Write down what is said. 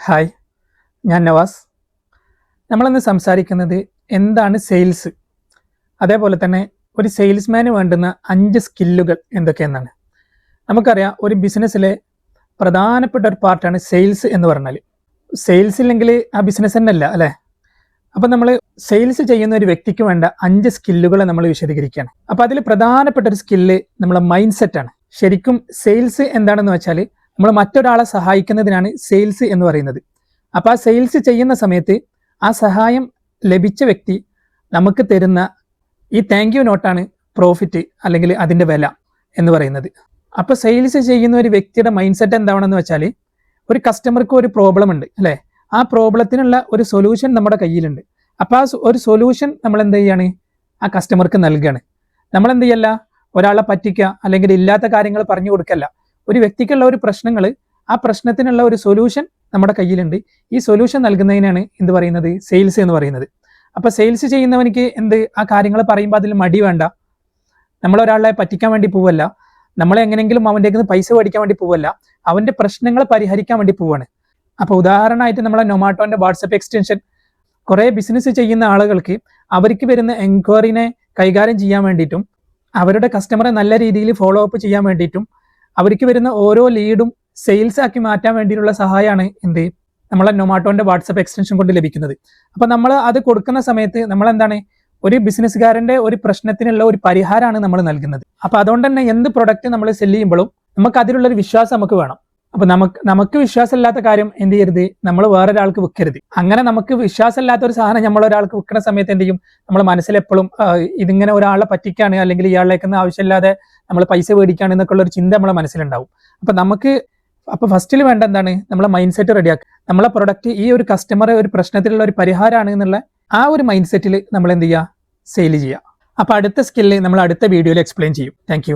Hi, ഞാൻ നവാസ്. നമ്മളിന്ന് സംസാരിക്കുന്നത് എന്താണ് സെയിൽസ്, അതേപോലെ തന്നെ ഒരു സെയിൽസ്മാന് വേണ്ടുന്ന 5 സ്കില്ലുകൾ എന്തൊക്കെയെന്നാണ്. നമുക്കറിയാം, ഒരു ബിസിനസ്സിലെ പ്രധാനപ്പെട്ട ഒരു പാർട്ടാണ് സെയിൽസ് എന്ന് പറഞ്ഞാൽ. സെയിൽസ് ഇല്ലെങ്കിൽ ആ ബിസിനസ് തന്നെ അല്ല അല്ലേ. അപ്പം നമ്മൾ സെയിൽസ് ചെയ്യുന്ന ഒരു വ്യക്തിക്ക് വേണ്ട 5 സ്കില്ലുകളെ നമ്മൾ വിശദീകരിക്കുകയാണ്. അപ്പോൾ അതിൽ പ്രധാനപ്പെട്ട ഒരു സ്കില്ല് നമ്മളെ മൈൻഡ് സെറ്റാണ്. ശരിക്കും സെയിൽസ് എന്താണെന്ന് വെച്ചാൽ നമ്മൾ മറ്റൊരാളെ സഹായിക്കുന്നതിനാണ് സെയിൽസ് എന്ന് പറയുന്നത്. അപ്പോൾ ആ സെയിൽസ് ചെയ്യുന്ന സമയത്ത് ആ സഹായം ലഭിച്ച വ്യക്തി നമുക്ക് തരുന്ന ഈ താങ്ക് യു നോട്ടാണ് പ്രോഫിറ്റ്, അല്ലെങ്കിൽ അതിൻ്റെ വില എന്ന് പറയുന്നത്. അപ്പോൾ സെയിൽസ് ചെയ്യുന്ന ഒരു വ്യക്തിയുടെ മൈൻഡ് സെറ്റ് എന്താണെന്ന് വെച്ചാൽ, ഒരു കസ്റ്റമർക്ക് ഒരു പ്രോബ്ലം ഉണ്ട് അല്ലേ, ആ പ്രോബ്ലത്തിനുള്ള ഒരു സൊല്യൂഷൻ നമ്മുടെ കയ്യിലുണ്ട്. അപ്പോൾ ആ ഒരു സൊല്യൂഷൻ നമ്മൾ എന്ത് ചെയ്യാണ്, ആ കസ്റ്റമർക്ക് നൽകുകയാണ്. നമ്മൾ എന്ത് ചെയ്യല്ല, ഒരാളെ പറ്റിക്കുക അല്ലെങ്കിൽ ഇല്ലാത്ത കാര്യങ്ങൾ പറഞ്ഞു കൊടുക്കല്ല. ഒരു വ്യക്തിക്കുള്ള ഒരു പ്രശ്നങ്ങൾ, ആ പ്രശ്നത്തിനുള്ള ഒരു സൊല്യൂഷൻ നമ്മുടെ കയ്യിലുണ്ട്. ഈ സൊല്യൂഷൻ നൽകുന്നതിനാണ് എന്ത് പറയുന്നത്, സെയിൽസ് എന്ന് പറയുന്നത്. അപ്പോൾ സെയിൽസ് ചെയ്യുന്നവനിക്ക് ആ കാര്യങ്ങൾ പറയുമ്പോൾ അതിൽ മടി വേണ്ട. നമ്മളൊരാളെ പറ്റിക്കാൻ വേണ്ടി പോവല്ല, നമ്മളെ എങ്ങനെയെങ്കിലും അവൻ്റെ പൈസ മേടിക്കാൻ വേണ്ടി പോവല്ല, അവൻ്റെ പ്രശ്നങ്ങൾ പരിഹരിക്കാൻ വേണ്ടി പോവാണ്. അപ്പോൾ ഉദാഹരണമായിട്ട് നമ്മളെ നൊമാറ്റോൻ്റെ വാട്സപ്പ് എക്സ്റ്റൻഷൻ കുറേ ബിസിനസ് ചെയ്യുന്ന ആളുകൾക്ക് അവർക്ക് വരുന്ന എൻക്വയറിനെ കൈകാര്യം ചെയ്യാൻ വേണ്ടിയിട്ടും അവരുടെ കസ്റ്റമറെ നല്ല രീതിയിൽ ഫോളോ അപ്പ് ചെയ്യാൻ വേണ്ടിയിട്ടും അവർക്ക് വരുന്ന ഓരോ ലീഡും സെയിൽസ് ആക്കി മാറ്റാൻ വേണ്ടിയിട്ടുള്ള സഹായമാണ് നമ്മളെ നൊമാറ്റോൻ്റെ വാട്സപ്പ് എക്സ്റ്റൻഷൻ കൊണ്ട് ലഭിക്കുന്നത്. അപ്പോൾ നമ്മൾ അത് കൊടുക്കുന്ന സമയത്ത് നമ്മൾ ഒരു ബിസിനസ്സുകാരൻ്റെ ഒരു പ്രശ്നത്തിനുള്ള ഒരു പരിഹാരമാണ് നമ്മൾ നൽകുന്നത്. അപ്പോൾ അതുകൊണ്ട് തന്നെ എന്ത് പ്രൊഡക്റ്റ് നമ്മൾ സെല്ല് ചെയ്യുമ്പോഴും നമുക്ക് അതിലുള്ളൊരു വിശ്വാസം നമുക്ക് വേണം. അപ്പോൾ നമുക്ക് വിശ്വാസമില്ലാത്ത കാര്യം എന്ത് ചെയ്യരുത്, നമ്മൾ വേറൊരാൾക്ക് വിൽക്കരുത്. അങ്ങനെ നമുക്ക് വിശ്വാസമില്ലാത്ത ഒരു സാധനം നമ്മൾ ഒരാൾക്ക് വിൽക്കുന്ന സമയത്ത് എന്ത് ചെയ്യും, നമ്മൾ മനസ്സിലെപ്പോഴും ഇതിങ്ങനെ ഒരാളെ പറ്റിക്കാണ്, അല്ലെങ്കിൽ ഇയാളേക്കുന്ന ആവശ്യമില്ലാതെ നമ്മൾ പൈസ മേടിക്കുകയാണ് എന്നൊക്കെയുള്ള ഒരു ചിന്ത നമ്മളെ മനസ്സിലുണ്ടാവും. അപ്പോൾ ഫസ്റ്റിൽ വേണ്ട നമ്മളെ മൈൻഡ് സെറ്റ് റെഡിയാക്കുക. നമ്മളെ പ്രൊഡക്റ്റ് ഈ ഒരു കസ്റ്റമറെ ഒരു പ്രശ്നത്തിലുള്ള ഒരു പരിഹാരമാണ് എന്നുള്ള ആ ഒരു മൈൻഡ് സെറ്റിൽ നമ്മൾ എന്ത് ചെയ്യുക, സെയിൽ ചെയ്യുക. അപ്പോൾ അടുത്ത സ്കില്ല് നമ്മൾ അടുത്ത വീഡിയോയിൽ എക്സ്പ്ലെയിൻ ചെയ്യും. താങ്ക്